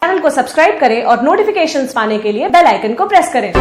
Channel को subscribe करें और नोटिफिकेशंस पाने के लिए बेल आइकन को प्रेस करें।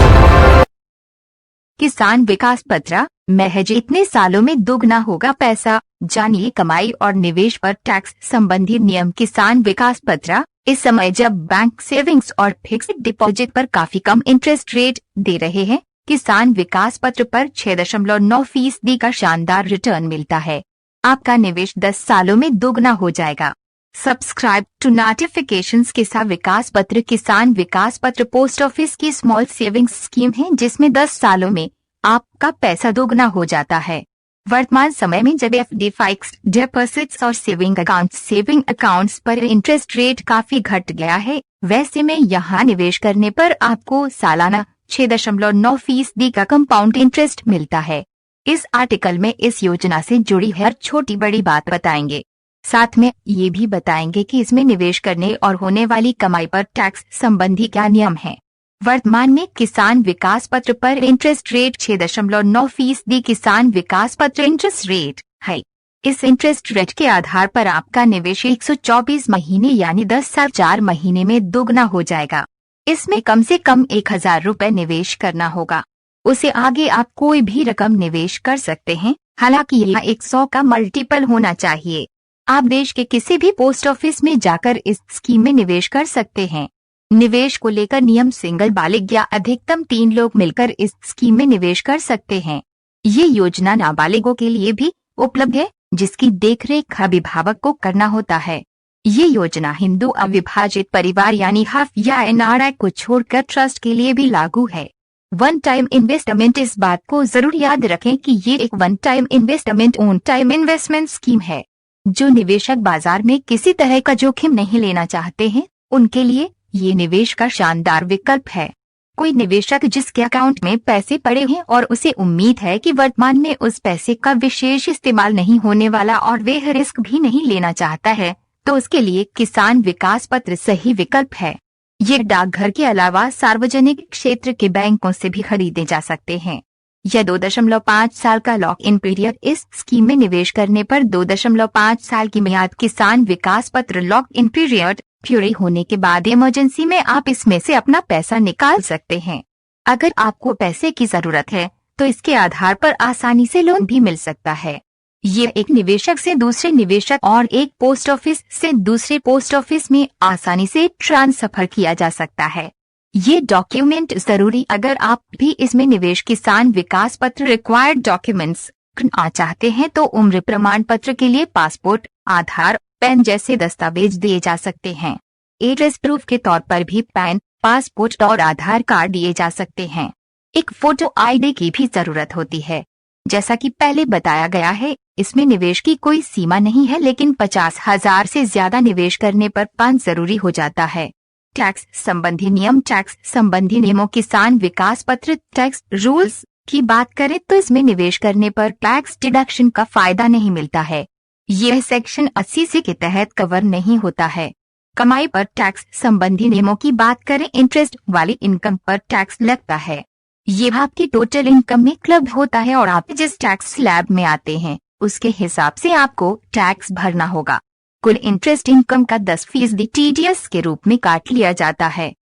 किसान विकास पत्र, महज इतने सालों में दोगुना होगा पैसा। जानिए कमाई और निवेश पर टैक्स संबंधी नियम। किसान विकास पत्र इस समय जब बैंक सेविंग्स और फिक्स्ड डिपॉजिट पर काफी कम इंटरेस्ट रेट दे रहे हैं, किसान विकास पत्र पर 6.9% का शानदार रिटर्न मिलता है। आपका निवेश 10 सालों में दोगुना हो जाएगा। Subscribe to notifications. Kisan Vikas Patra. Kisan Vikas Patra post office की स्मॉल सेविंग्स स्कीम है जिसमें 10 सालों में आपका पैसा दोगुना हो जाता है। वर्तमान समय में जब एफडी, फिक्स्ड डिपॉजिट्स और सेविंग अकाउंट्स पर इंटरेस्ट रेट काफी घट गया है, वैसे में यहाँ निवेश करने पर आपको सालाना 6.9% का कंपाउंड इंटरेस्ट मिलता है। इस आर्टिकल में इस योजना से जुड़ी हर छोटी बड़ी बात बताएंगे। साथ में ये भी बताएंगे कि इसमें निवेश करने और होने वाली कमाई पर टैक्स संबंधी क्या नियम हैं। वर्तमान में किसान विकास पत्र पर इंटरेस्ट रेट 6.9% किसान विकास पत्र इंटरेस्ट रेट है। इस इंटरेस्ट रेट के आधार पर आपका निवेश 124 महीने यानी 10 साल 4 महीने में दोगुना हो जाएगा। इसमें कम से कम 1000 रुपए निवेश करना होगा। उसे आगे आप कोई भी रकम निवेश कर सकते हैं, हालांकि यह 100 का मल्टीपल होना चाहिए। आप देश के किसी भी पोस्ट ऑफिस में जाकर इस स्कीम में निवेश कर सकते हैं। निवेश को लेकर नियम। सिंगल बालिग या अधिकतम 3 लोग मिलकर इस स्कीम में निवेश कर सकते हैं। ये योजना नाबालिगों के लिए भी उपलब्ध है, जिसकी देखरेख अभिभावक को करना होता है। ये योजना हिंदू अविभाजित परिवार यानी हफ या एनआरआई को छोड़कर ट्रस्ट के लिए भी लागू है। One time investment. इस बात को जरूर याद रखें कि ये एक one time investment on time investment scheme है। जो निवेशक बाजार में किसी तरह का जोखिम नहीं लेना चाहते हैं, उनके लिए ये निवेश का शानदार विकल्प है। कोई निवेशक जिसके अकाउंट में पैसे पड़े हैं और उसे उम्मीद है कि वर्तमान में उस पैसे का विशेष इस्तेमाल नहीं होने वाला और वह रिस्क भी नहीं लेना चाहता है, तो उसके लिए किसान विकास पत्र सही विकल्प है। ये डाकघर के अलावा सार्वजनिक क्षेत्र के बैंकों से भी खरीदे जा सकते हैं। यह 2.5 साल का लॉक इन पीरियड। इस स्कीम में निवेश करने पर 2.5 साल की मियाद। किसान विकास पत्र लॉक इन पीरियड पूरी होने के बाद इमरजेंसी में आप इसमें से अपना पैसा निकाल सकते हैं। अगर आपको पैसे की जरूरत है तो इसके आधार पर आसानी से लोन भी मिल सकता है। ये एक निवेशक से दूसरे निवेशक और एक पोस्ट ऑफिस से दूसरे पोस्ट ऑफिस में आसानी से ट्रांसफर किया जा सकता है। ये डॉक्यूमेंट जरूरी। अगर आप भी इसमें निवेश किसान विकास पत्र रिक्वायर्ड डॉक्यूमेंट्स करना चाहते हैं तो उम्र प्रमाण पत्र के लिए पासपोर्ट, आधार, पैन जैसे दस्तावेज दिए जा सकते हैं। एड्रेस प्रूफ के तौर पर भी पैन, पासपोर्ट और आधार कार्ड दिए जा सकते हैं। एक फोटो आईडी की भी जरूरत होती है। जैसा कि पहले बताया गया है, इसमें निवेश की कोई सीमा नहीं है, लेकिन 50,000 से ज्यादा निवेश करने पर पैन जरूरी हो जाता है। टैक्स संबंधी नियम। टैक्स संबंधी नियमों। किसान विकास पत्र टैक्स रूल्स की बात करें तो इसमें निवेश करने पर टैक्स डिडक्शन का फायदा नहीं मिलता है। यह सेक्शन 80 के तहत कवर नहीं होता है। कमाई पर टैक्स संबंधी नियमों की बात करें, इंटरेस्ट वाली इनकम पर टैक्स लगता है। ये आपकी टोटल इनकम में क्लब होता है और आप जिस टैक्स स्लैब में आते हैं उसके हिसाब से आपको टैक्स भरना होगा। कुल इंटरेस्ट इनकम का 10% टीडीएस के रूप में काट लिया जाता है।